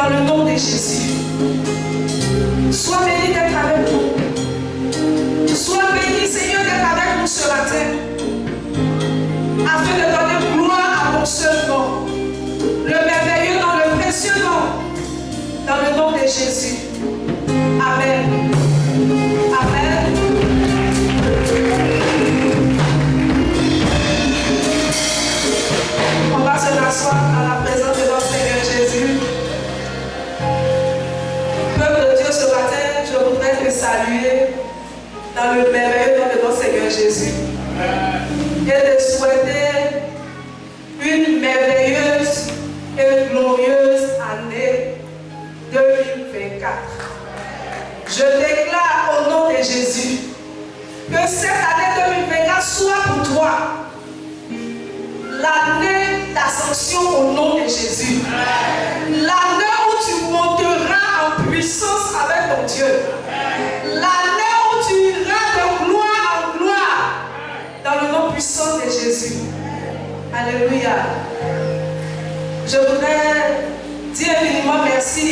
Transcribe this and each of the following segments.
dans le nom de Jésus. Sois béni d'être avec nous. Sois béni, Seigneur, d'être avec nous ce matin, afin de donner gloire à ton seul nom, le merveilleux nom, le précieux nom, dans le nom de Jésus. Amen. Amen. On va se rasseoir à la présence de notre Seigneur Jésus. Peuple de Dieu, ce matin, je voudrais te saluer dans le merveilleux nom de notre Seigneur Jésus. Et te souhaiter une merveilleuse et glorieuse année 2024. Je déclare au nom de Jésus que cette année 2024 soit pour toi l'année d'ascension au nom de Jésus. L'année où tu monteras en puissance avec ton Dieu. L'année où tu iras de gloire en gloire dans le nom puissant de Jésus. Alléluia. Je voudrais dire infiniment merci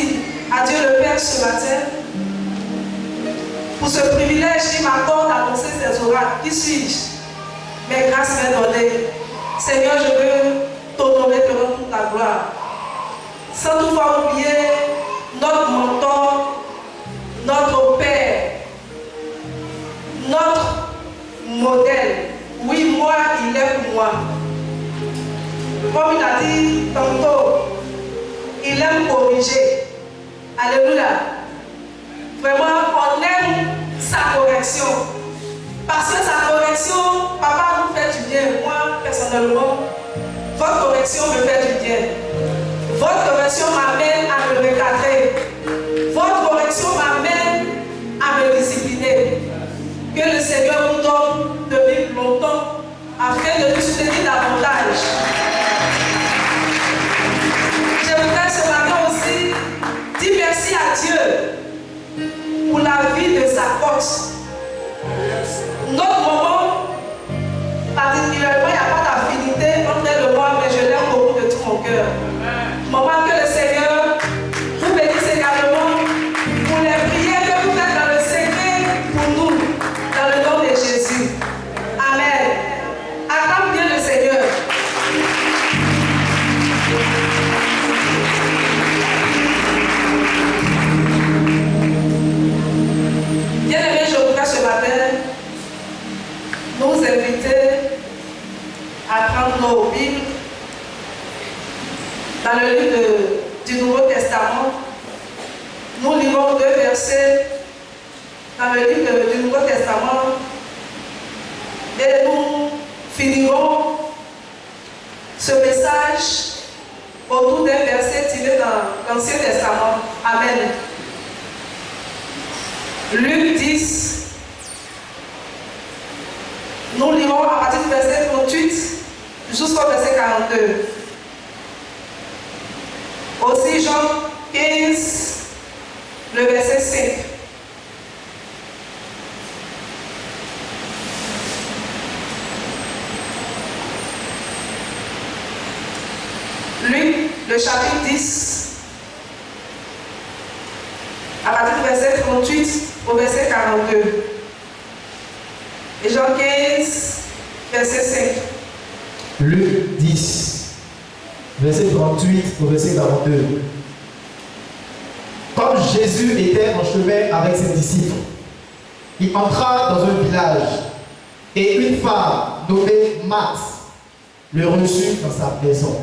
à Dieu le Père ce matin pour ce privilège qu'il m'accorde d'annoncer ces oracles. Qui suis-je? Mes grâces m'est donnée. Seigneur, je veux t'honorer, te rendre toute la gloire. Sans toutefois oublier notre mentor, notre Père, notre modèle. Oui, moi, il est pour moi. Comme il a dit tantôt, il aime corriger. Alléluia. Vraiment, on aime sa correction. Parce que sa correction, papa nous fait du bien. Moi, personnellement, votre correction me fait du bien. Votre correction m'amène à me recadrer. Votre correction m'amène à me discipliner. Que le Seigneur nous donne de vivre longtemps afin de nous soutenir davantage. Je voudrais ce matin aussi dire merci à Dieu pour la vie de sa force. Notre maman, particulièrement, il n'y a pas d'affinité entre elle et moi, mais je l'aime beaucoup de tout mon cœur. Maman, que le Seigneur vous bénisse également pour les prières que vous faites dans le secret pour nous, dans le nom de Jésus. Amen. Acclame bien le Seigneur. Bien-aimés, je voudrais ce matin nous inviter à prendre nos Bibles dans le livre du Nouveau Testament. Nous lirons 2 versets dans le livre du Nouveau Testament et nous finirons ce message autour d'un verset tiré dans l'Ancien Testament. Amen. Luc 10. Nous lirons à partir du verset 38 jusqu'au verset 42. Aussi Jean 15, le verset 5. Luc, le chapitre 10, à partir du verset 38 au verset 42. Et Jean 15, verset 5. Luc 10, verset 38 au verset 42. Comme Jésus était en chemin avec ses disciples, il entra dans un village et une femme nommée Marthe le reçut dans sa maison.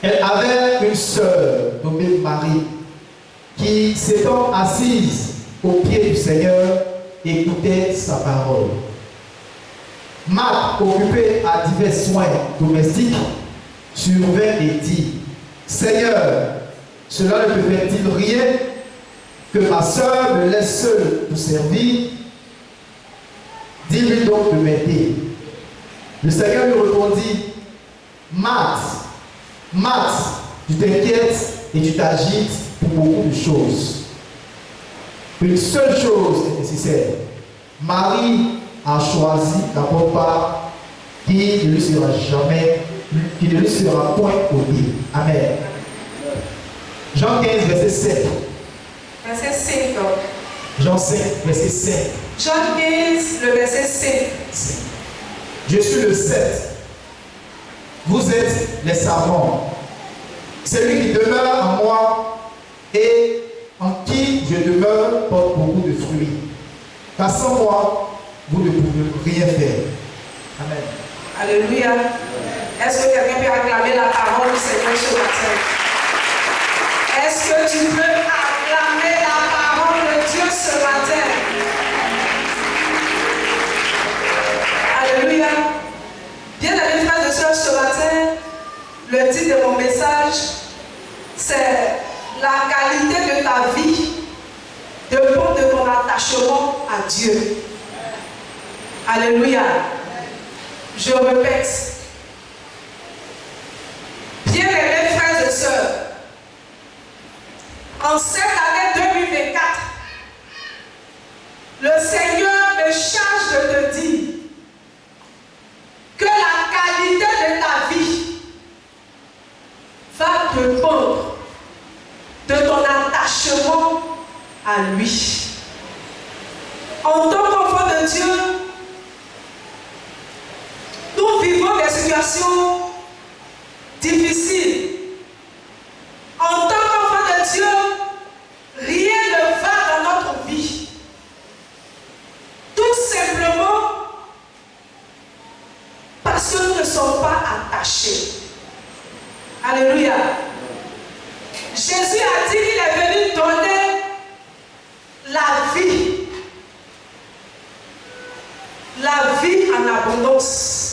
Elle avait une sœur nommée Marie qui, s'étant assise aux pieds du Seigneur, écoutait sa parole. Marthe, occupée à divers soins domestiques, survint et dit: Seigneur, cela ne me fait-il rien que ma sœur me laisse seule pour servir? Dis-lui donc de m'aider. Le Seigneur lui répondit: Marthe, Marthe, tu t'inquiètes et tu t'agites pour beaucoup de choses. Une seule chose est nécessaire. Marie a choisi la bonne part qui ne lui sera jamais, qui ne lui sera point ôtée. Amen. Jean 15, verset 7. Verset 5. Jean 5, verset 5. Jean 15, le verset 5. Je suis le 7. Vous êtes les savants. Celui qui demeure en moi et en qui je demeure porte beaucoup de fruits. Car sans moi, vous ne pouvez rien faire. Amen. Alléluia. Est-ce que quelqu'un peut acclamer la parole du Seigneur ce matin? Est-ce que tu peux acclamer la parole de Dieu ce matin? Alléluia. Bien-aimés frères et sœurs, ce matin, le titre de mon message, c'est la qualité de ta vie dépend de ton attachement à Dieu. Alléluia. Je répète. Bien-aimés frères et sœurs, en cette année 2024, le Seigneur me charge de te dire que la qualité de ta vie va dépendre de ton attachement à lui. En tant qu'enfant de Dieu, nous vivons des situations difficiles. En tant qu'enfant de Dieu, rien ne va dans notre vie. Tout simplement parce que nous ne sommes pas attachés. Alléluia. Jésus a dit qu'il est venu donner la vie. La vie en abondance.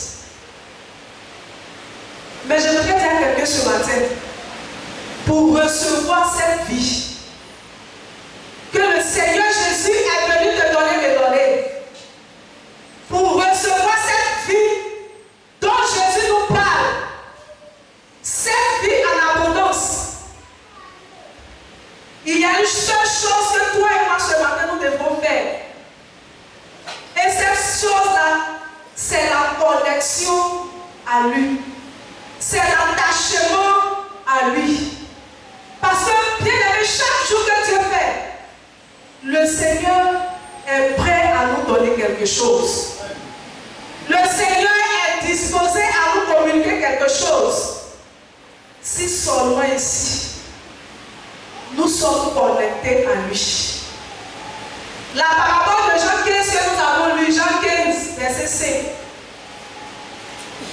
Mais je voudrais dire à quelqu'un ce matin, pour recevoir cette vie que le Seigneur Jésus est venu te donner, pour recevoir cette vie dont Jésus nous parle, cette vie en abondance, il y a une seule chose que toi et moi ce matin nous devons faire. Et cette chose-là, c'est la connexion à lui. C'est l'attachement à lui. Parce que, bien aimé, chaque jour que Dieu fait, le Seigneur est prêt à nous donner quelque chose. Le Seigneur est disposé à nous communiquer quelque chose. Si seulement ici, nous sommes connectés à lui. La parabole de Jean 15 que nous avons lu, Jean 15, verset 5.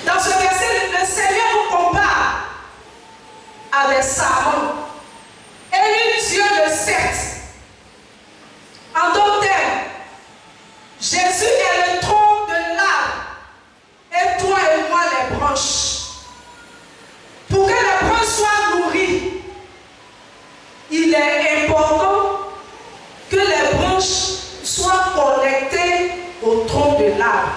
Dans ce verset, le Seigneur nous compare à des savants et un Dieu de sept. En d'autres termes, Jésus est le tronc de l'arbre et toi et moi les branches. Pour que les branches soient nourries, il est important que les branches soient connectées au tronc de l'arbre.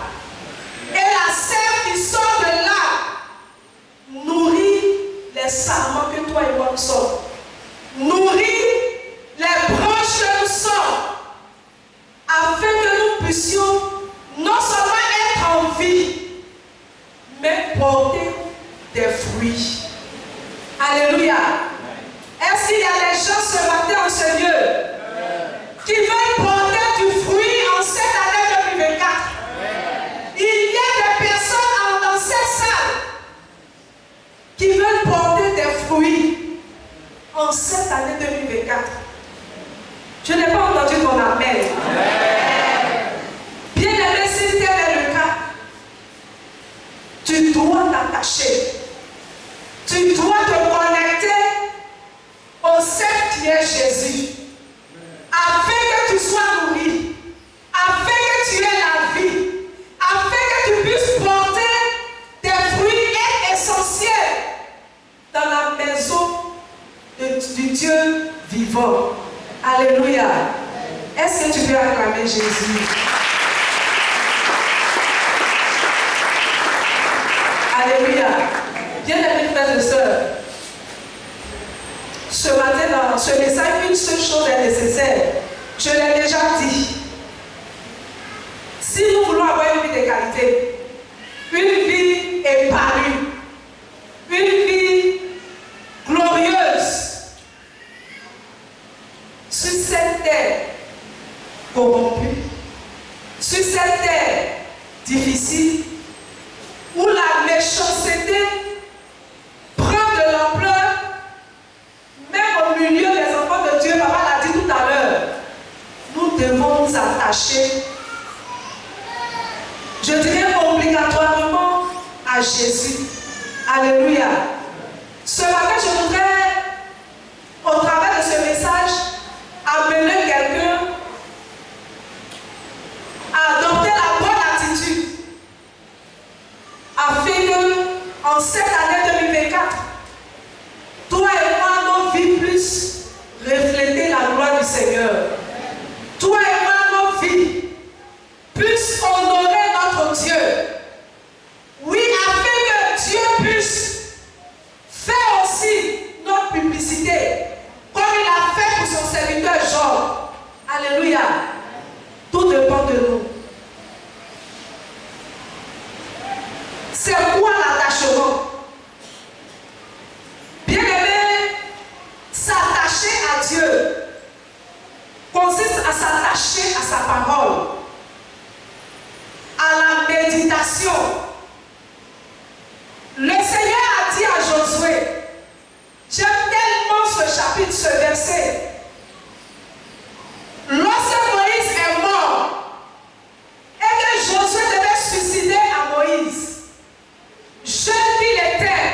Et la sève qui sort de l'arbre nourrit les sarments que toi et moi nous sommes. Nourrit les branches que nous sommes. Afin que nous puissions non seulement être en vie, mais porter des fruits. Alléluia. Est-ce qu'il y a des gens ce matin en ce lieu qui veulent porter du fruit en cette année 2024? Il y a des personnes dans cette salle qui veulent porter des fruits en cette année 2024. Je n'ai pas entendu ton appel. Bien aimé, si tel est le cas, tu dois t'attacher. Tu dois te connecter au Seigneur qui est Jésus, afin que tu sois nourri, afin que tu aies la vie, afin que tu puisses porter des fruits essentiels dans la maison du Dieu vivant. Alléluia. Est-ce que tu peux acclamer Jésus? Alléluia. Bien-aimés frères et sœurs, ce matin dans ce message, une seule chose est nécessaire. Je l'ai déjà dit. Si nous voulons avoir une vie de qualité, une vie épanouie, une vie glorieuse, corrompue, sur cette terre difficile, où la méchanceté prend de l'ampleur, même au milieu des enfants de Dieu, papa l'a dit tout à l'heure, nous devons nous attacher, je dirais obligatoirement, à Jésus. Alléluia. Ce matin, je voudrais, au travers de ce message, amener quelqu'un à adopter la bonne attitude afin que, en cette année 2024, toi et moi, nos vies puissent refléter la gloire du Seigneur. Toi et moi, nos vies puissent honorer notre Dieu. Oui, afin que Dieu puisse faire aussi notre publicité, comme il a fait pour son serviteur Job. Alléluia. Tout dépend de nous. C'est quoi l'attachement? Bien-aimé, s'attacher à Dieu consiste à s'attacher à sa parole, à la méditation. Le Seigneur a dit à Josué, j'aime tellement ce chapitre, ce verset. Lorsque Moïse est mort et que Josué devait suicider à Moïse, jeune qu'il était,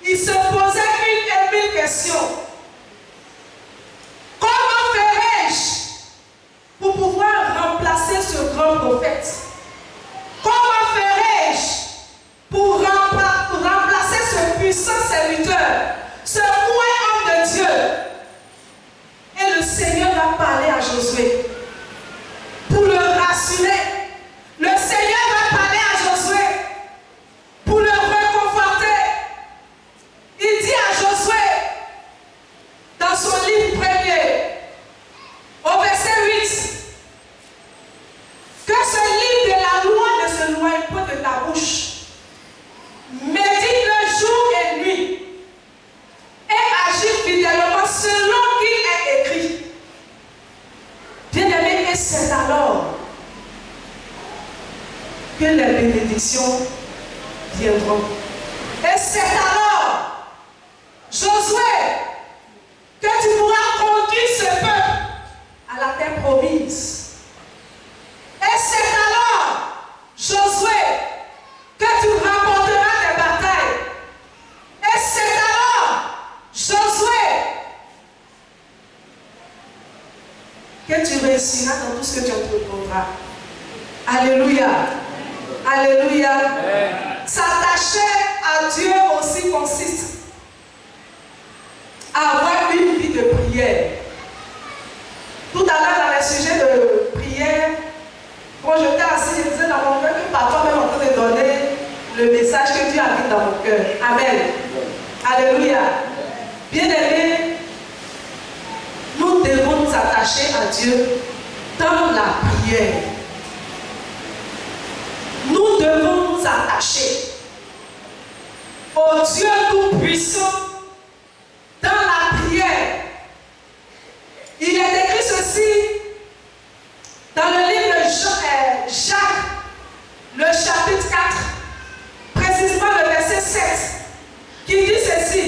il se posait une et mille questions. Comment ferais-je pour pouvoir remplacer ce grand prophète? Comment ferais-je pour remplacer ce puissant serviteur, ce roi homme de Dieu? Et le Seigneur va parler à Josué pour le rassurer. Le Seigneur va parler à Josué pour le réconforter. Il dit à Josué, dans son livre premier, au verset 8, que ce livre de la loi ne se noie pas de ta bouche. Médite-le jour et nuit et agis fidèlement selon qu'il est écrit. Bien-aimé, et c'est alors que les bénédictions viendront. Et c'est alors, Josué, que tu pourras conduire ce peuple à la terre promise. Et c'est alors, Josué, que tu remporteras tes batailles. Et c'est alors, Josué, que tu réussiras dans tout ce que tu entreprendras. Alléluia. Alléluia. S'attacher à Dieu aussi consiste à avoir une vie de prière. Tout à l'heure, dans les sujets de prière, quand j'étais assis, je disais dans mon cœur que parfois même en train de donner le message que Dieu a mis dans mon cœur. Amen. Alléluia. Bien-aimés, nous devons nous attacher à Dieu dans la prière. Nous devons nous attacher au Dieu Tout-Puissant dans la prière. Il est écrit ceci dans le livre de Jacques, le chapitre 4, précisément le verset 7, qui dit ceci: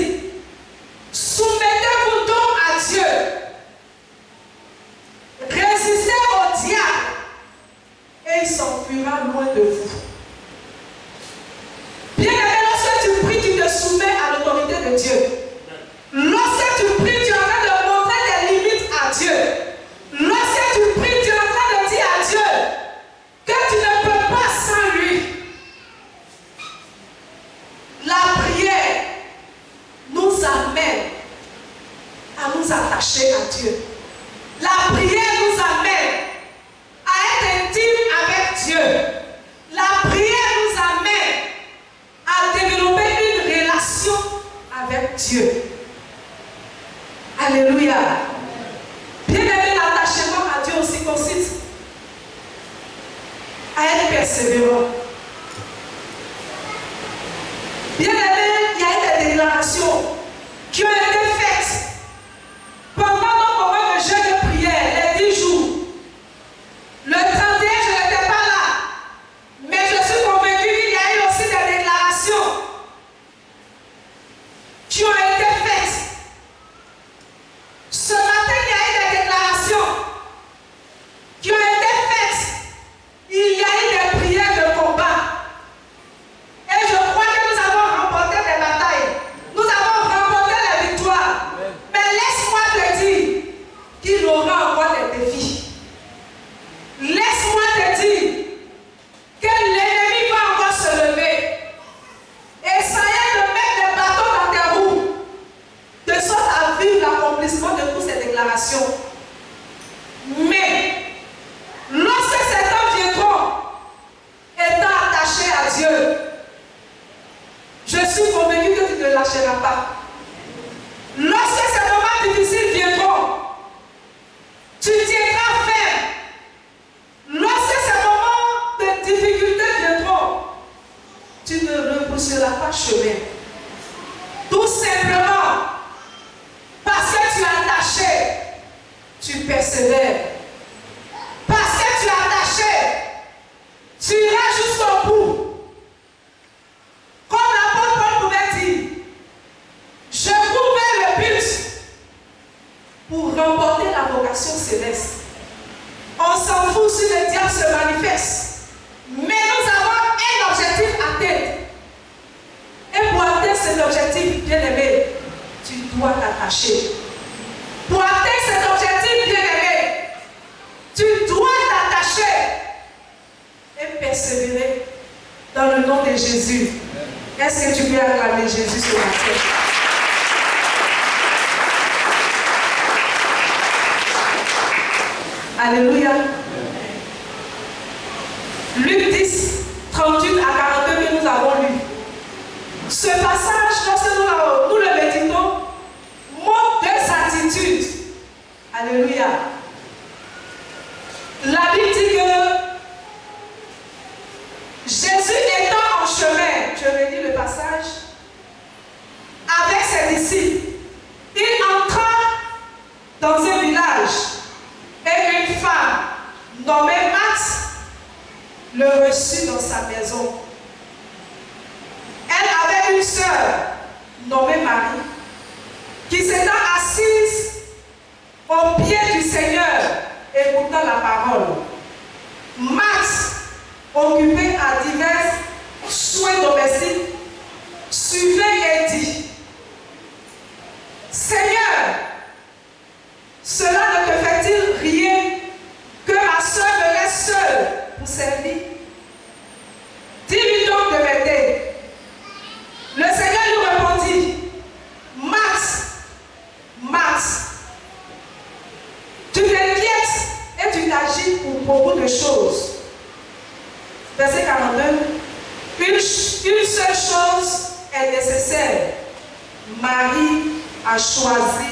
soumettez-vous donc à Dieu, résistez au diable, et il s'enfuira loin de vous. Bien-aimé, lorsque tu pries, tu te soumets à l'autorité de Dieu. Lorsque tu pries, tu es en train de montrer des limites à Dieu. Lorsque tu pries, tu es en train de dire à Dieu que tu ne peux pas sans lui. La prière nous amène à nous attacher à Dieu. La prière nous amène à être intime avec Dieu. La prière nous amène à développer une relation avec Dieu. Alléluia. Bien-aimé, l'attachement à Dieu aussi consiste à être persévérant. Bien-aimé, il y a des déclarations qui ont été faites pendant nos moments de jeûne de prière, les 10 jours. l'accomplissement de toutes ces déclarations. Mais, lorsque certains viendront, étant attachés à Dieu, je suis convaincu que tu ne lâcheras pas. Lorsque ces moments difficiles viendront, tu tiendras ferme. Lorsque ces moments de difficulté viendront, tu ne repousseras pas chemin. Tout simplement parce que tu es attaché, tu persévères. Parce que tu es attaché, tu iras jusqu'au bout. Comme l'apôtre Paul pouvait dire, je cours vers le but pour remporter la vocation céleste. On s'en fout si le diable se manifeste. Mais nous avons un objectif à atteindre. Et pour atteindre cet objectif, bien-aimé, tu dois t'attacher. Pour atteindre cet objectif, bien-aimé, tu dois t'attacher et persévérer dans le nom de Jésus. Est-ce que tu peux acclamer Jésus ce matin? Alléluia. Luc 10, 38 à 42 que nous avons lu. Ce passage, lorsque nous le méditons, montre deux attitudes. Alléluia. La Bible dit que Jésus étant en chemin, je relis le passage, avec ses disciples, il entra dans un village et une femme nommée Marthe le reçut dans sa maison. Elle avait une sœur nommée Marie qui s'étant assise au pied du Seigneur écoutant la parole. Marthe, occupée à divers soins domestiques, suivait et dit: Seigneur, cela ne te fait-il rien que ma soeur me laisse seule pour servir? Dis-lui donc de m'aider. Le Seigneur lui répondit: Marthe, Marthe, tu t'inquiètes et tu t'agites pour beaucoup de choses. Verset 42. Une seule chose est nécessaire. Marie a choisi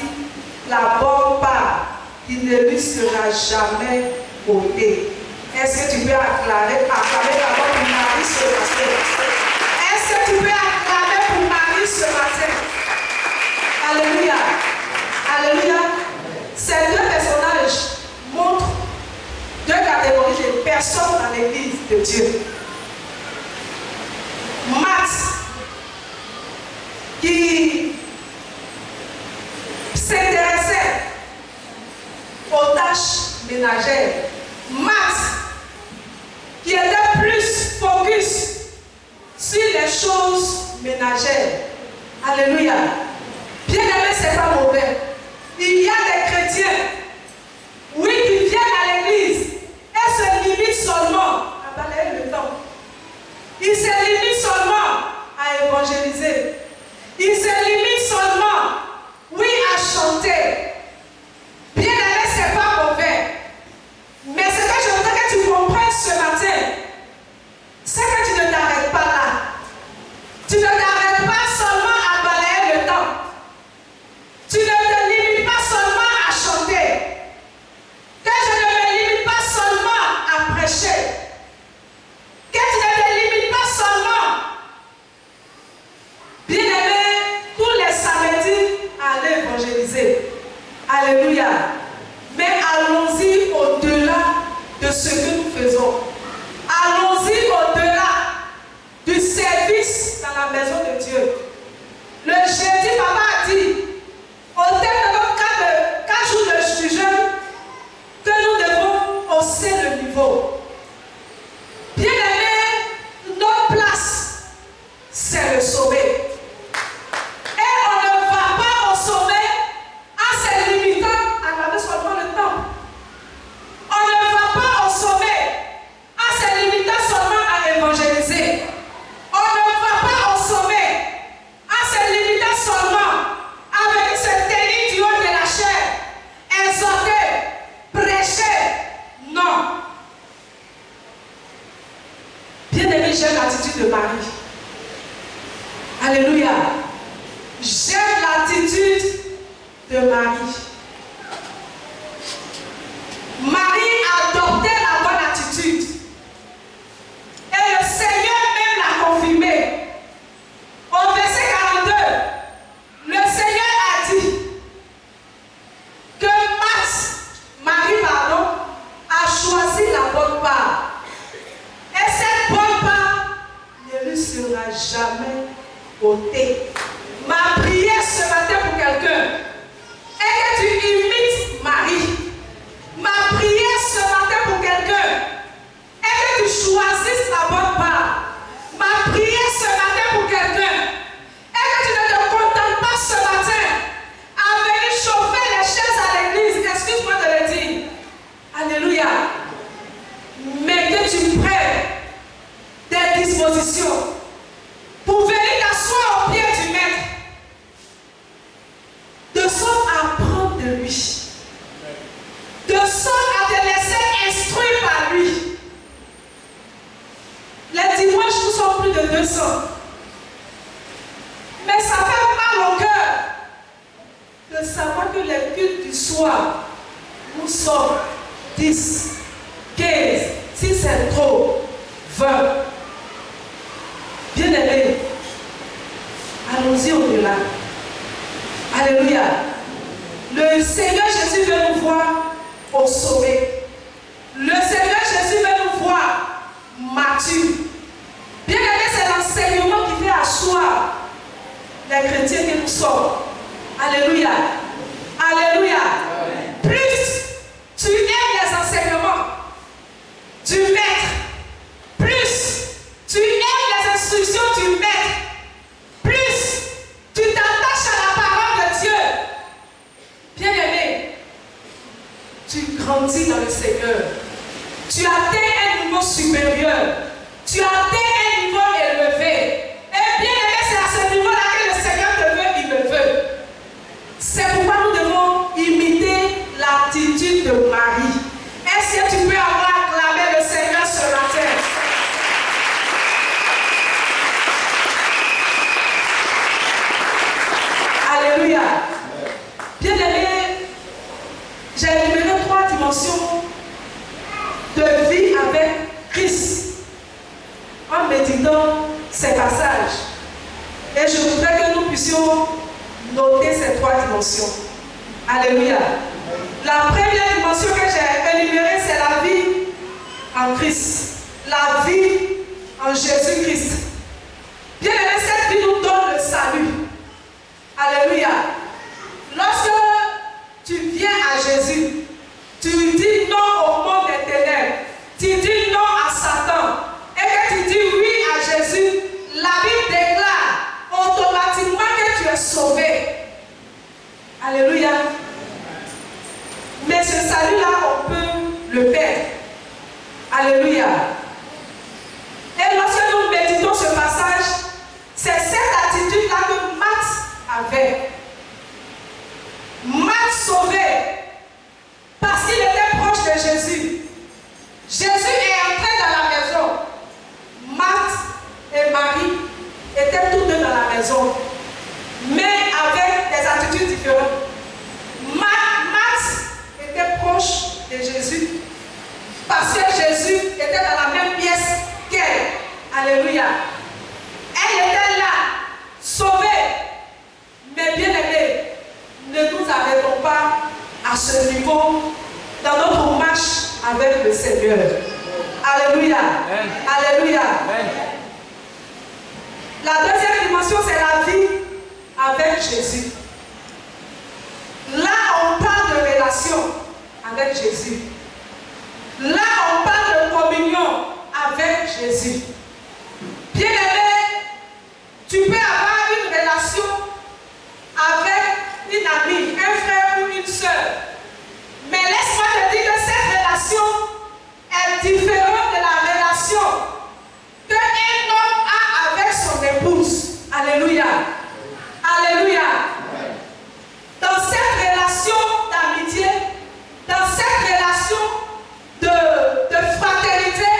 la bonne part qui ne lui sera jamais ôtée. Est-ce que tu peux acclamer d'abord pour Marie ce matin? Est-ce que tu peux acclamer pour Marie ce matin? Alléluia. Alléluia. Ces deux personnages montrent deux catégories de personnes dans l'église de Dieu. Marthe, qui s'intéressait aux tâches ménagères. Marthe, qui était plus focus sur les choses ménagères. Alléluia. Bien aimé, ce n'est pas mauvais. Il y a des chrétiens, oui, qui viennent à l'église et se limitent seulement à balayer le temps. Ils se limitent seulement à évangéliser. Ils se limitent seulement, oui, à chanter. Bien aimé, ce n'est pas mauvais. Mais ce que je voudrais que tu comprennes ce matin, c'est que tu ne t'arrêtes pas là. Tu ne t'arrêtes pas seulement à balayer le temps. Tu ne te limites pas seulement à chanter. Que je ne me limite pas seulement à prêcher. Que tu ne te limites pas seulement, bien aimé, tous les samedis à aller évangéliser. Alléluia. Mais allons-y au-delà de ce que nous faisons. Allons-y au-delà du service dans la maison de Dieu. Le jeudi, papa a dit, au terme de notre 4 jours de jeûne, que nous devons hausser le niveau. Bien aimé, notre place, c'est le sommet. Et on ne va pas au sommet en se limitant à laver seulement le temps. On ne va pas au sommet sang. Mais ça fait mal au cœur de savoir que les cultes du soir, nous sommes 10, 15, si c'est trop, 20. Bien-aimés, allons-y au-delà. Alléluia. Le Seigneur Jésus veut nous voir au sommet. Le Seigneur Jésus veut nous voir matures. Bien-aimés, c'est l'enseignement qui fait asseoir les chrétiens que nous sommes. Alléluia. Alléluia. Plus tu aimes les enseignements du maître, plus tu aimes les instructions du maître, plus tu t'attaches à la parole de Dieu. Bien-aimé, tu grandis dans le Seigneur. Tu atteins un niveau supérieur. Tu atteins un niveau élevé. Et bien-aimé, c'est à ce niveau-là que le Seigneur te veut, il me veut. C'est pourquoi nous devons imiter l'attitude de Marie. Est-ce que tu peux avoir acclamé le Seigneur ce matin? Alléluia. Bien-aimé, j'ai énuméré 3 dimensions de vie avec Christ en méditant ces passages. Et je voudrais que nous puissions noter ces 3 dimensions. Alléluia. La première dimension que j'ai énumérée, c'est la vie en Christ. La vie en Jésus-Christ. Bien aimé, cette vie nous donne le salut. Alléluia. Lorsque tu viens à Jésus, tu dis non au monde des ténèbres, tu dis non à Satan, et que tu dis oui à Jésus, la Bible déclare automatiquement que tu es sauvé. Alléluia. Mais ce salut-là, on peut le perdre. Alléluia. Et lorsque nous méditons ce passage, c'est cette attitude-là que Matt avait. Matt sauvé parce qu'il était proche de Jésus. Jésus est entré dans la maison. Marthe et Marie étaient tous deux dans la maison, mais avec des attitudes différentes. Marthe était proche de Jésus parce que Jésus était dans la même pièce qu'elle. Alléluia. Elle était là, sauvée. Mais bien aimée, ne nous arrêtons pas à ce niveau dans notre marche avec le Seigneur. Alléluia. Amen. Alléluia. Amen. La deuxième dimension, c'est la vie avec Jésus. Là, on parle de relation avec Jésus. Là, on parle de communion avec Jésus. Bien aimé, tu peux avoir une relation avec une amie, un frère ou une soeur. Mais laisse-moi te dire que cette relation est différente de la relation qu'un homme a avec son épouse. Alléluia. Alléluia. Dans cette relation d'amitié, dans cette relation de fraternité,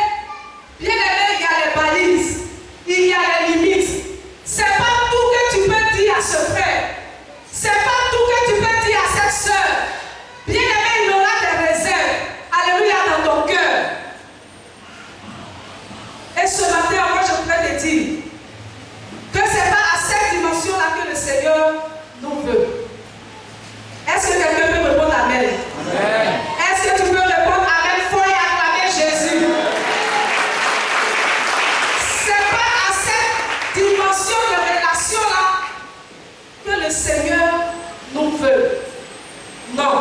bien aimé, il y a les balises, il y a les limites. C'est pas tout que tu peux dire à ce frère. C'est pas tout que tu peux dire à cette soeur. Bien aimé, il y aura des réserves. Alléluia, dans ton cœur. Et ce matin, moi, je voudrais te dire que ce n'est pas à cette dimension-là que le Seigneur nous veut. Est-ce que quelqu'un peut répondre Amen? Amen. Est-ce que tu peux répondre Amen? Il faut y acclamer Jésus. Ce n'est pas à cette dimension de relation-là que le Seigneur nous veut. Non.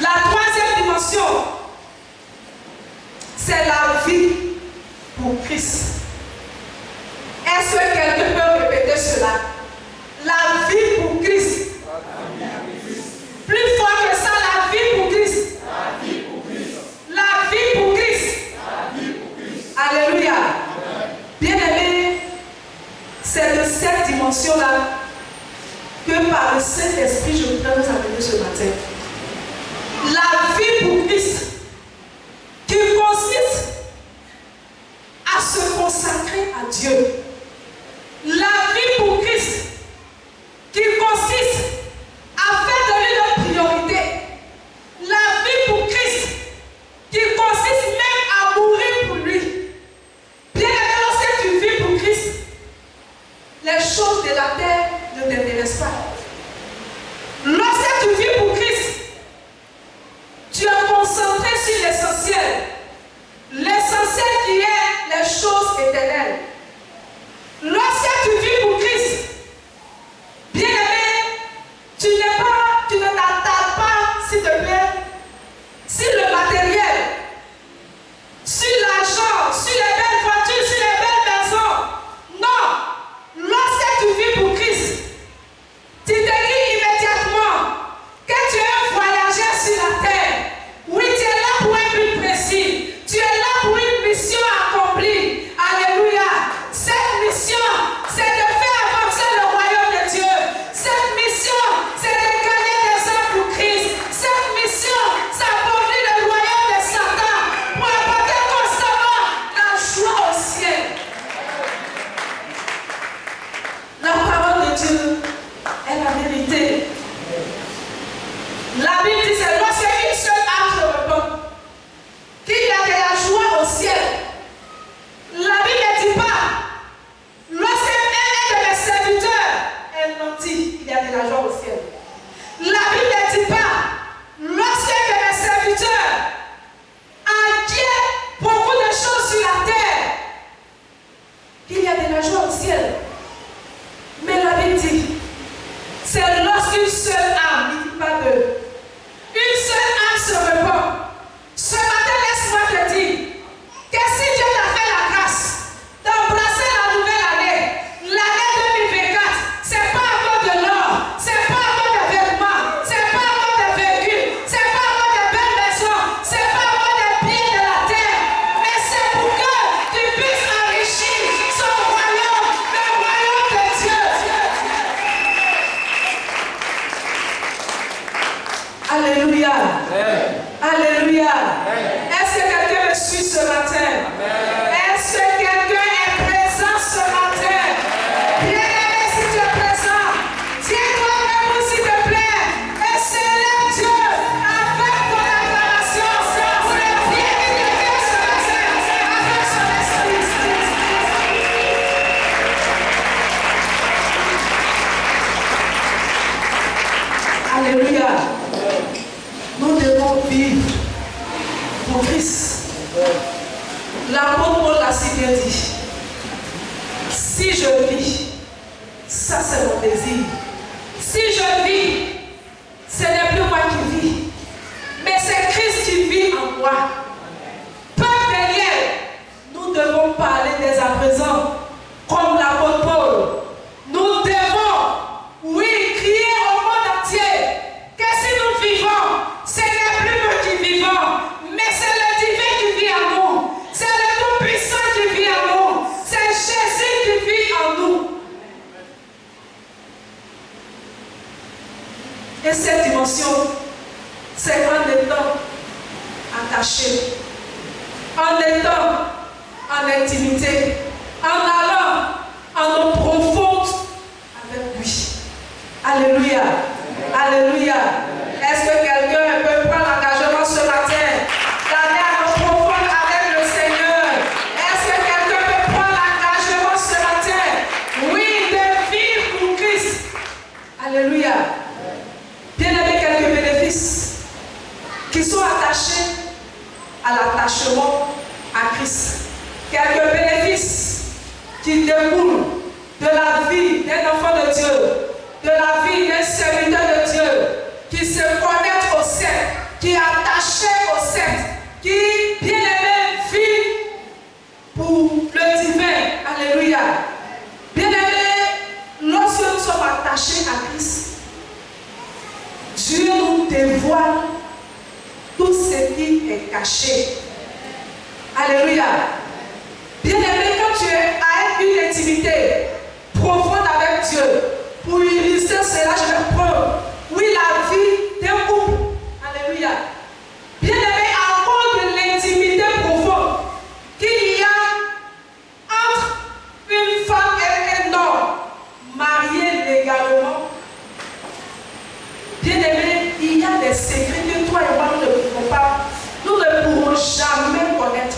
La troisième dimension, c'est la vie pour Christ. Est-ce que quelqu'un peut répéter cela? La vie pour Christ. Plus fort que ça, la vie pour Christ. La vie pour Christ. La vie pour Christ. La vie pour Christ. Alléluia. Bien-aimé, c'est de cette dimension-là que par le Saint-Esprit, je voudrais nous amener ce matin. La vie pour Christ, qui consiste à se consacrer Dieu. La vie pour Christ qui consiste à faire de lui notre priorité. La vie pour Christ qui consiste même à mourir pour lui. Bien aimé, lorsque tu vis pour Christ, les choses de la terre ne t'intéressent pas. Lorsque tu vis pour Christ, tu es concentré sur l'essentiel. L'essentiel qui est les choses éternelles. Lorsque tu vis pour Christ, bien aimé, tu ne t'attardes pas, s'il te plaît, sur le matériel, sur l'argent, sur les belles voitures, sur les belles maisons. Non. Lorsque tu vis pour Christ, tu te dis immédiatement que tu es un voyageur sur la terre. Oui, tu es là pour un but précis. Tu es là pour une mission accomplie. Alléluia. Cette mission, c'est de faire avancer le royaume de Dieu. Cette mission, c'est de gagner des âmes pour Christ. Cette mission, c'est d'accomplir le royaume de Satan pour apporter constamment la joie au ciel. La parole de Dieu est la vérité. La Bible dit c'est lorsqu'une seule âme se repent qu'il y a de la joie au ciel. La Bible ne dit pas lorsqu'un de mes serviteurs est nanti, il y a de la joie au ciel. La Bible ne dit pas lorsqu'un de mes serviteurs acquiert beaucoup de choses sur la terre qu'il y a de la joie au ciel. Mais la Bible dit c'est lorsqu'une seule âme, il ne dit pas deux, une seule âme se repent. Ce matin, laisse-moi te dire que si Dieu t'a fait la grâce d'embrasser la nouvelle année, l'année 2024, c'est pas à cause de l'or, c'est pas à cause des vêtements, c'est pas à cause des véhicules, c'est pas à cause des belles maisons, c'est pas à cause des biens de la terre, mais c'est pour que tu puisses enrichir son royaume, le royaume de Dieu. Alléluia. Alléluia. Est-ce que quelqu'un me suit ce matin? Est-ce que quelqu'un est présent ce matin? Bien-aimé, si tu es présent, tiens-toi debout s'il te plaît et célèbre Dieu avec ton acclamation pour le bien qu'il te fait ce matin avec son esprit. Alléluia. Nous devons vivre pour Christ. L'apôtre Paul l'a si bien dit. Si je vis, ça c'est mon désir. Si je vis, ce n'est plus moi qui vis, mais c'est Christ qui vit en moi. Peuple de nous devons parler dès à présent, comme l'apôtre Paul. Nous devons, oui, crier au monde entier que si nous vivons, ce n'est plus nous qui vivons, mais c'est le divin qui vit en nous. C'est le Tout-Puissant qui vit en nous. C'est Jésus qui vit en nous. Et cette dimension, c'est en étant attaché, en étant en intimité, en allant en eau profonde avec lui. Alléluia. Alléluia. Est-ce que quelqu'un peut prendre l'engagement ce matin d'aller à l'eau profonde avec le Seigneur? Est-ce que quelqu'un peut prendre l'engagement ce matin? Oui, de vivre pour Christ. Alléluia. Bien aimé, quelques bénéfices qui sont attachés à l'attachement à Christ. Quelques bénéfices qui découlent de la vie d'un enfant de Dieu, de la vie d'un serviteur de Dieu, qui se connecte au ciel, qui est attaché au ciel, qui, bien aimé, vit pour le divin. Alléluia. Bien aimé, lorsque nous sommes attachés à Christ, Dieu nous dévoile tout ce qui est caché. Alléluia. Bien aimé, quand tu as une intimité profonde avec Dieu, pour illustrer cela, je vais prendre, oui, la vie d'un couple. Alléluia. Bien aimé, à cause de l'intimité profonde qu'il y a entre Bien-aimés, il y a des secrets que toi et moi nous ne pouvons pas, nous ne pourrons jamais connaître.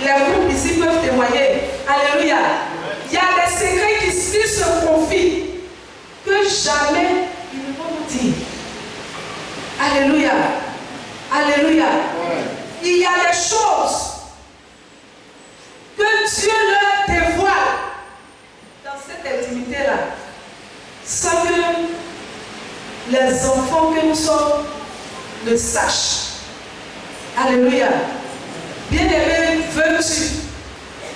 Les groupes ici peuvent témoigner. Alléluia. Il y a des secrets qui se confient que jamais ils ne vont nous dire. Alléluia. Alléluia. Il y a des choses que Dieu leur dévoile dans cette intimité-là, sans que les enfants que nous sommes le sachent. Alléluia. Bien-aimé, veux-tu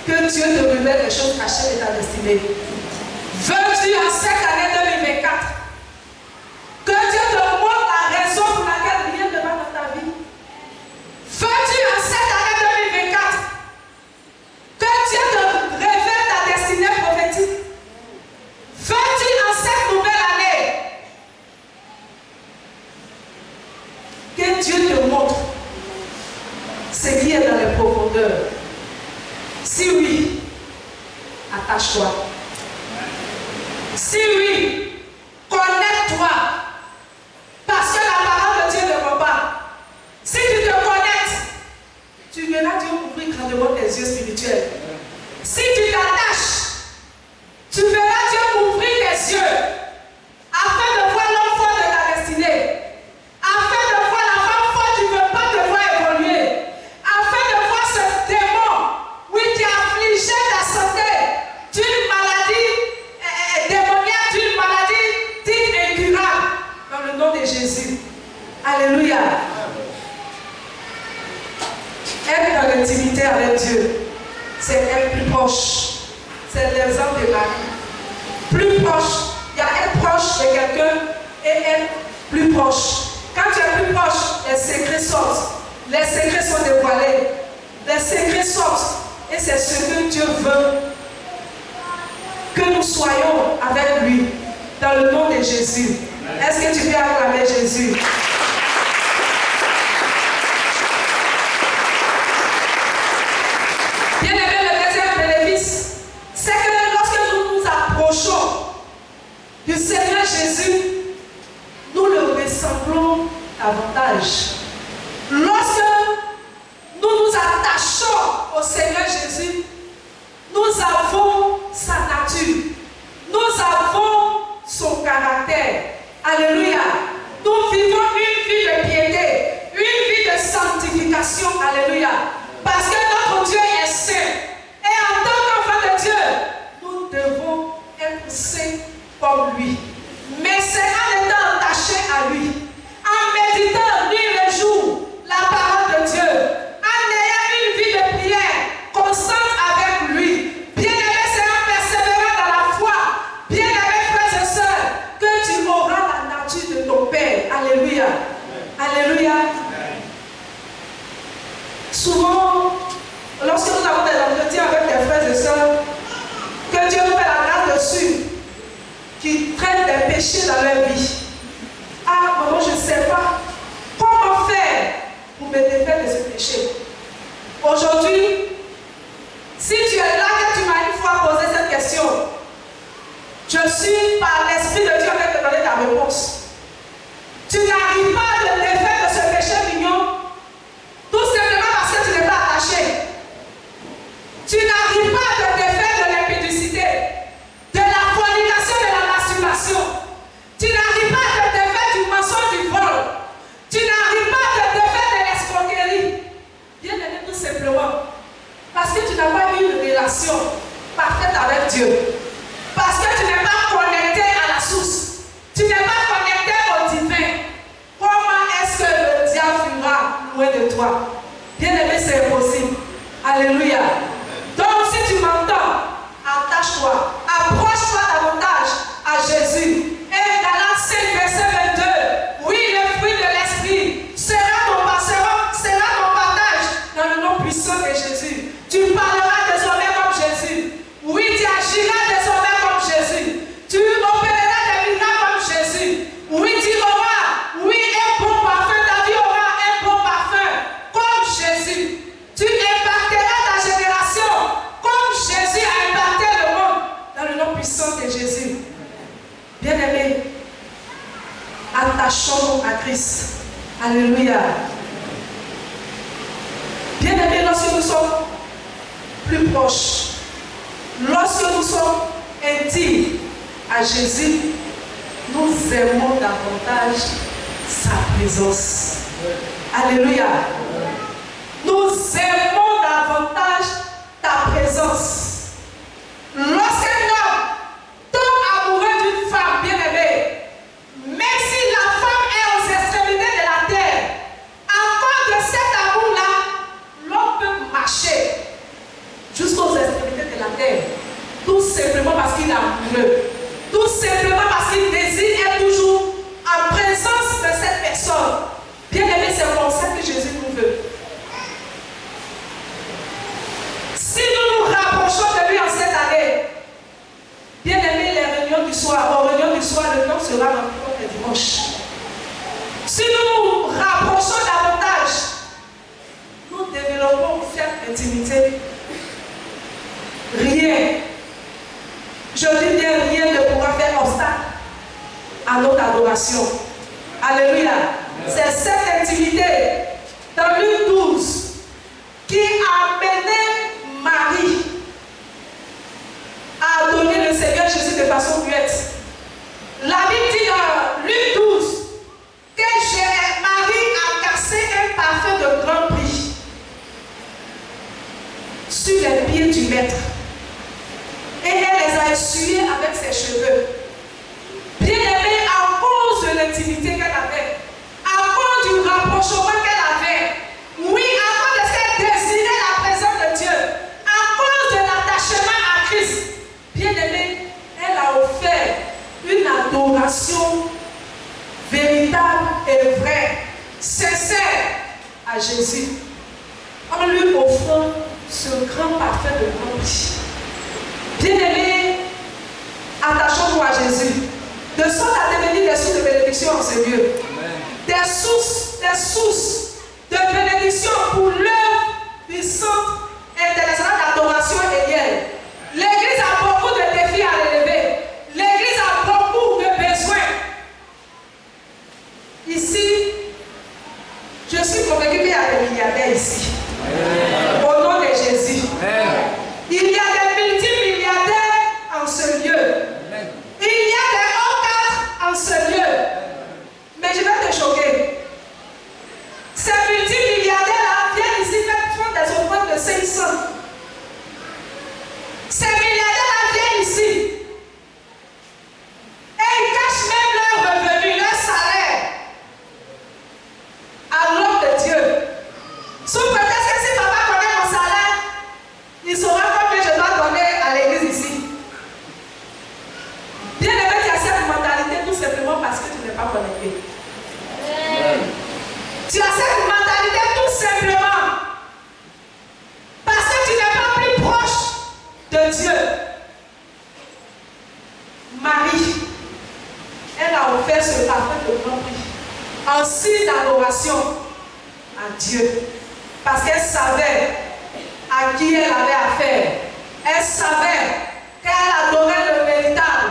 que Dieu te révèle les choses cachées de ta destinée? Veux-tu en cette année 2024 que Dieu te montre la raison pour laquelle rien ne va dans ta vie? Veux-tu en cette année 2024 que Dieu te révèle ta destinée prophétique? Veux-tu en cette nouvelle année que Dieu te montre ce qui est dans les profondeurs? Si oui, attache-toi. Si oui, connecte-toi. Parce que la parole de Dieu ne ment pas. Si tu te connectes, tu verras Dieu ouvrir grandement tes yeux spirituels. Si tu t'attaches, tu verras Dieu ouvrir tes yeux afin de voir l'homme fort de ta destinée, afin de voir la femme forte qui ne veut pas te voir évoluer, afin de voir ce démon, oui, qui a affligé ta santé d'une maladie démoniaque, d'une maladie dite incurable, dans le nom de Jésus. Alléluia. Être dans l'intimité avec Dieu, c'est être plus proche. C'est l'exemple de Marie. Plus proche. Il y a être proche de quelqu'un et être plus proche. Quand tu es plus proche, les secrets sortent. Les secrets sont dévoilés. Les secrets sortent. Et c'est ce que Dieu veut. Que nous soyons avec lui. Dans le nom de Jésus. Est-ce que tu peux acclamer Jésus? Bien-aimé, le deuxième bénéfice, c'est que lorsque nous nous approchons du Seigneur Jésus, nous le ressemblons davantage. Lorsque nous nous attachons au Seigneur Jésus, nous avons sa nature, nous avons son caractère. Alléluia. Nous vivons une vie de piété, une vie de sanctification. Alléluia. Parce que notre Dieu est saint. Et en tant qu'enfant de Dieu, nous devons être saints comme lui. Mais c'est en étant attachés à lui, en méditant nuit et jour la parole de Dieu, en ayant une vie de prière constante avec lui. Bien-aimé, c'est en persévérant dans la foi, bien-aimé frères et sœurs, que tu auras la nature de ton Père. Alléluia. Alléluia. Souvent, lorsque nous avons des entretiens avec des frères et sœurs, que Dieu nous fait la grâce dessus, qui traitent des péchés dans leur vie. Ah, maman, je ne sais pas comment faire pour me défaire de ce péché. Aujourd'hui, si tu es là, que tu m'as une fois posé cette question, je suis par l'Esprit de Dieu avec te donner ta réponse. Tu n'arrives pas à te défaire de ce péché mignon, tout simplement parce que tu n'es pas attaché. Tu n'arrives pas à te défaire de l'impudicité, de la fornication, de la masturbation. Tu n'arrives pas à te défaire du mensonge, du vol. Tu n'arrives pas à te défaire de l'escroquerie. Bien-aimé, tout simplement parce que tu n'as pas eu une relation parfaite avec Dieu. Parce que tu n'es pas connecté à la source. Tu n'es pas connecté au divin. Comment est-ce que le diable fuira loin de toi? Bien-aimé, c'est impossible. Alléluia. Donc, si tu m'entends, attache-toi, approche-toi davantage à Jésus. Et Galates 5, verset 22, oui, le fruit de l'esprit sera ton partage dans le nom puissant de Jésus. Tu parleras désormais comme Jésus. Oui, tu agiras désormais comme Jésus. Tu opéreras des miracles comme Jésus. Oui, tu auras, oui, un bon parfum. Ta vie aura un bon parfum comme Jésus. Tu impacteras ta génération attachons-nous à Christ. Alléluia. Bien-aimés, lorsque nous sommes plus proches, lorsque nous sommes intimes à Jésus, nous aimons davantage sa présence. Alléluia. Nous aimons davantage ta présence. Lorsqu'un homme tombe amoureux d'une femme bien-aimée, même si la femme est aux extrémités de la terre, à cause de cet amour-là, l'homme peut marcher jusqu'aux extrémités de la terre, tout simplement parce qu'il est amoureux, tout simplement parce qu'il désire être toujours en présence de cette personne. Bien-aimé, c'est comme ça que Jésus nous veut. Si nous nous rapprochons de lui en cette année, bien-aimé, les réunions du soir, aux réunions du soir, le temps sera rempli comme le dimanche. Si nous nous rapprochons davantage, nous développons cette intimité. Rien, je dis bien rien ne pourra faire obstacle à notre adoration. Alléluia. C'est cette intimité dans Luc 12 qui a amené Marie à adorer le Seigneur Jésus de façon muette. La Bible dit dans Luc 12 que Marie a cassé un parfum de grand prix sur les pieds du maître et elle les a essuyés avec ses cheveux. Bien aimé, à cause de l'intimité qu'elle avait, à cause du rapprochement qu'elle avait, oui, à cause de ce qu'elle désirait la présence de Dieu, à cause de l'attachement à Christ, bien aimé, elle a offert une adoration véritable et vraie, sincère à Jésus, en lui offrant ce grand parfum de grand prix. Bien aimé, attachons-nous à Jésus, de sorte à devenir des sources de bénédiction en ce lieu. Des sources de bénédiction pour l'œuvre du centre international d'adoration élienne. L'Église a beaucoup de défis à relever. L'Église a beaucoup de besoins. Ici, je suis convaincu qu'il y a des milliardaires ici. Au nom de Jésus. Il y a des multimilliardaires en ce lieu. Il y a des hauts cadres en ce lieu. Mais je vais te choquer. Ces multimilliardaires-là viennent ici font des offrandes de 500. Ces milliardaires-là viennent ici. Et ils cachent même leur revenu, leur salaire à l'homme de Dieu. Sous prétexte que si papa connaît mon salaire, il saura combien je dois donner à l'église ici. Bien aimé, tu as cette mentalité tout simplement parce que tu n'es pas connecté. Tu as cette mentalité tout simplement parce que tu n'es pas plus proche de Dieu. Marie, elle a offert ce parfum de grand prix en signe d'adoration à Dieu. Parce qu'elle savait à qui elle avait affaire. Elle savait qu'elle adorait le véritable,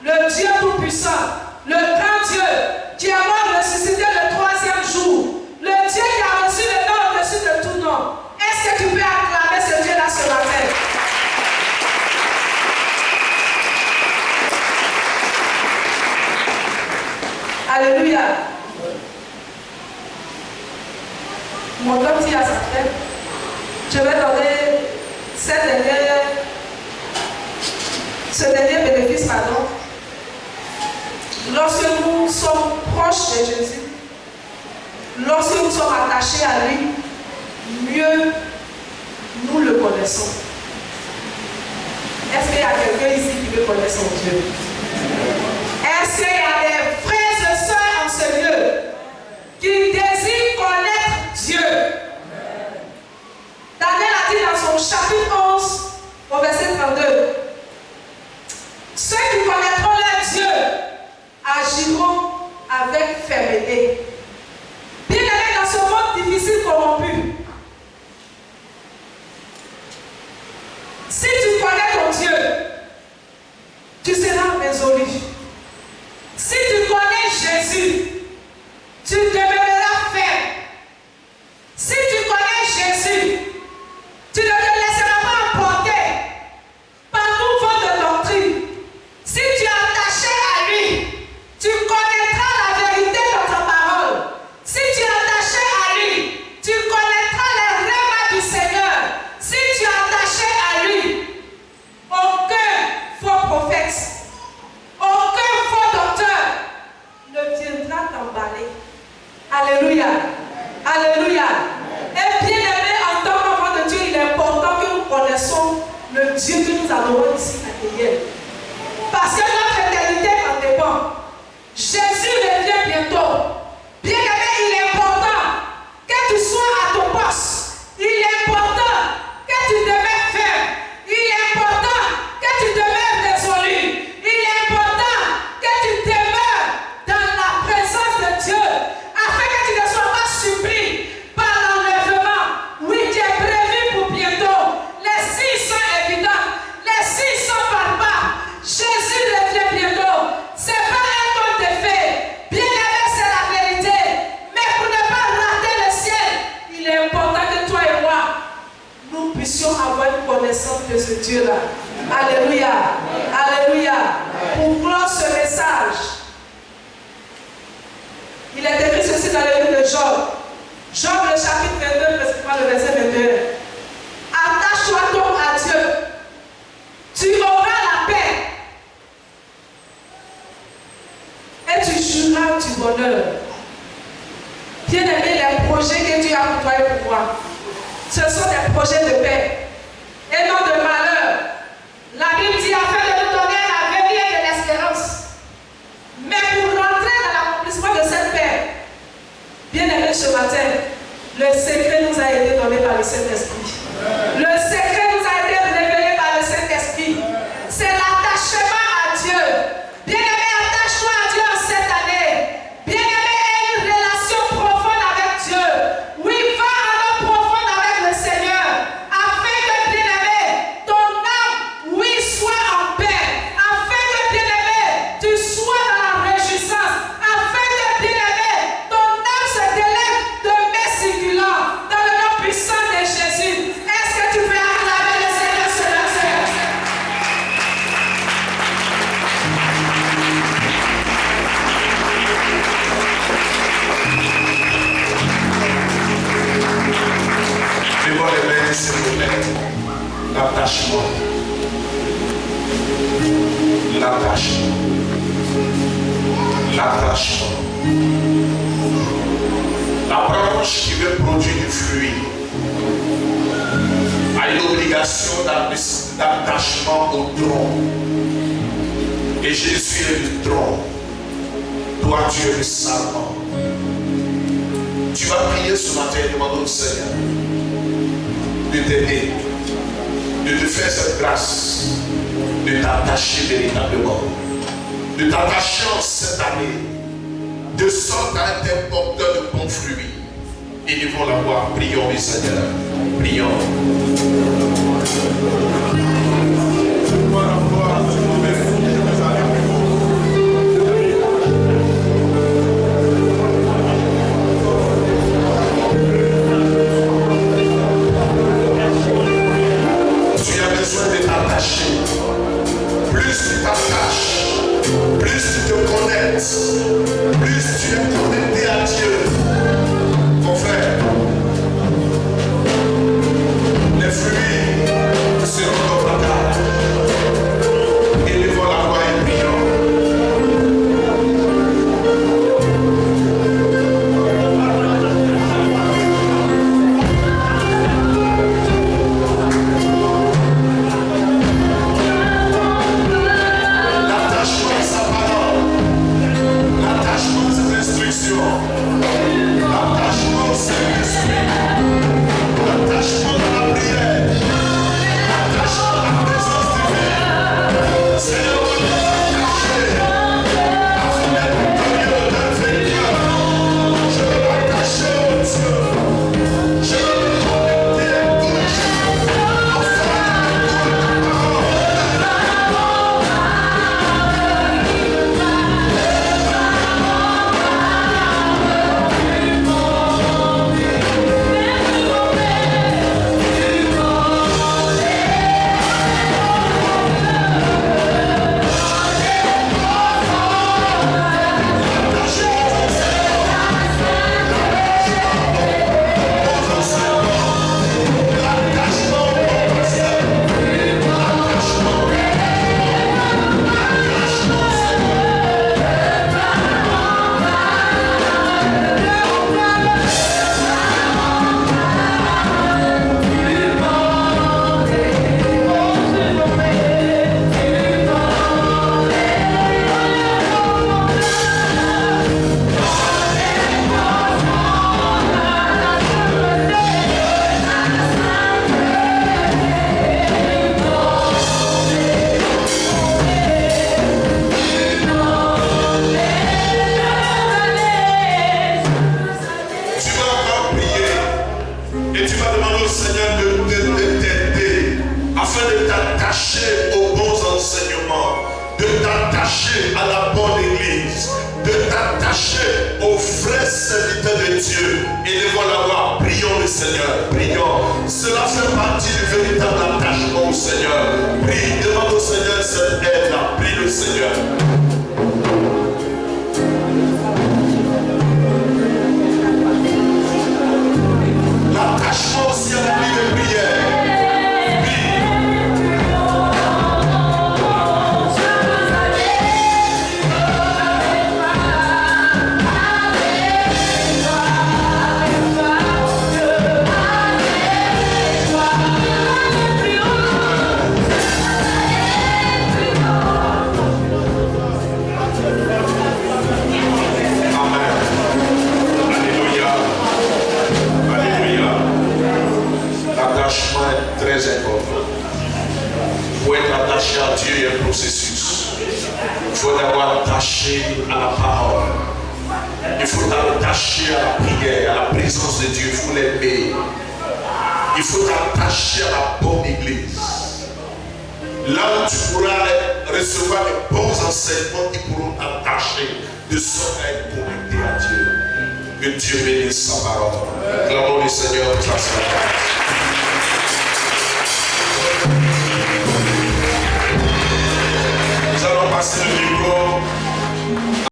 le Dieu tout-puissant, le grand Dieu qui est mort ressuscité le 3e jour, le Dieu qui a reçu le nom au-dessus de tout nom. Est-ce que tu peux acclamer ce Dieu-là ce matin? Alléluia. Mon homme dit à sa femme, je vais donner ce dernier bénéfice, pardon. Lorsque nous sommes proches de Jésus, lorsque nous sommes attachés à lui, mieux nous le connaissons. Est-ce qu'il y a quelqu'un ici qui veut connaître son Dieu? Est-ce qu'il y a des frères et sœurs en ce lieu qui désirent connaître Dieu? Daniel a dit dans son chapitre 11, au verset 32, ceux qui connaîtront leur Dieu agiront avec fermeté. Bien aimé, dans ce monde difficile corrompu, si tu connais ton Dieu, tu seras résolu. Si tu connais Jésus, Jésus revient bientôt. Bien-aimé, il est important que tu sois à ton poste. Il est important que tu demeures ferme. Il est important que tu demeures résolu. Il est important que tu demeures dans la présence de Dieu afin que tu ne sois pas surpris par l'enlèvement. Oui, qui est prévu pour bientôt. Les signes sont évidents. Les signes sont palpables. Jésus revient bientôt. Ce n'est pas un conte de fées. Bien-aimé, c'est la vérité. Mais pour ne pas rater le ciel, il est important que toi et moi, nous puissions avoir une connaissance de ce Dieu-là. Alléluia. Alléluia. Pour clore ce message, il est écrit ceci dans le livre de Job. Job, le chapitre 22, précisément le verset 21. Attache-toi donc à Dieu. Tu auras la paix. Et tu jouiras du bonheur. Bien-aimé, les projets que Dieu a pour toi et pour moi, ce sont des projets de paix et non de malheur. La Bible dit afin de nous donner un avenir et de l'espérance. Mais pour rentrer dans l'accomplissement de cette paix, bien-aimé, ce matin, le secret nous a été donné par le Saint-Esprit. Le secret nous a été révélé par le Saint-Esprit. C'est l'attachement à Dieu. Bien-aimé, attache-toi à Dieu en cette année. Bien-aimé, aie une relation profonde avec Dieu. Oui, va en eau profonde avec le Seigneur. Afin que, bien-aimé, ton âme, oui, soit en paix. Afin que, bien-aimé, tu sois dans la réjouissance. Afin que, bien-aimé, ton âme se délève de mes circulants. Dans le nom puissant de Jésus. Est-ce que tu peux acclamer le Seigneur ce matin? Levons les mains, s'il vous plaît. L'attachement. L'attachement. L'attachement. La branche qui veut produire du fruit a une obligation d'attachement au tronc. Et Jésus est le tronc. Toi, tu es le sarment. Tu vas prier ce matin et demander au Seigneur de t'aider, de te faire cette grâce, de t'attacher véritablement, de t'attacher en cette année, de sorte à être un porteur de bons fruits. Élevons la voix, prions le Seigneur, prions. Plus tu t'attaches, plus tu te connectes, plus tu es connecté à Dieu. Mon frère, les fruits seront dans ta table. Élevons la voix et prions. L'attachement à sa parole. attaché aux vrais serviteurs de Dieu. Élevons la voix, prions le Seigneur, prions. Cela fait partie du véritable attachement au Seigneur. Prie, demande au Seigneur cette aide-là, prie le Seigneur. L'attachement aussi à la vie de prière. Très important. Pour être attaché à Dieu, il y a un processus. Il faut d'abord attacher à la parole. Il faut t'attacher à la prière, à la présence de Dieu. Il faut l'aimer. Il faut t'attacher à la bonne église. Là où tu pourras recevoir les bons enseignements qui pourront t'attacher de sorte à être connecté à Dieu. Que Dieu bénisse sa parole. Clamons le Seigneur pour sa parole. Nous allons passer le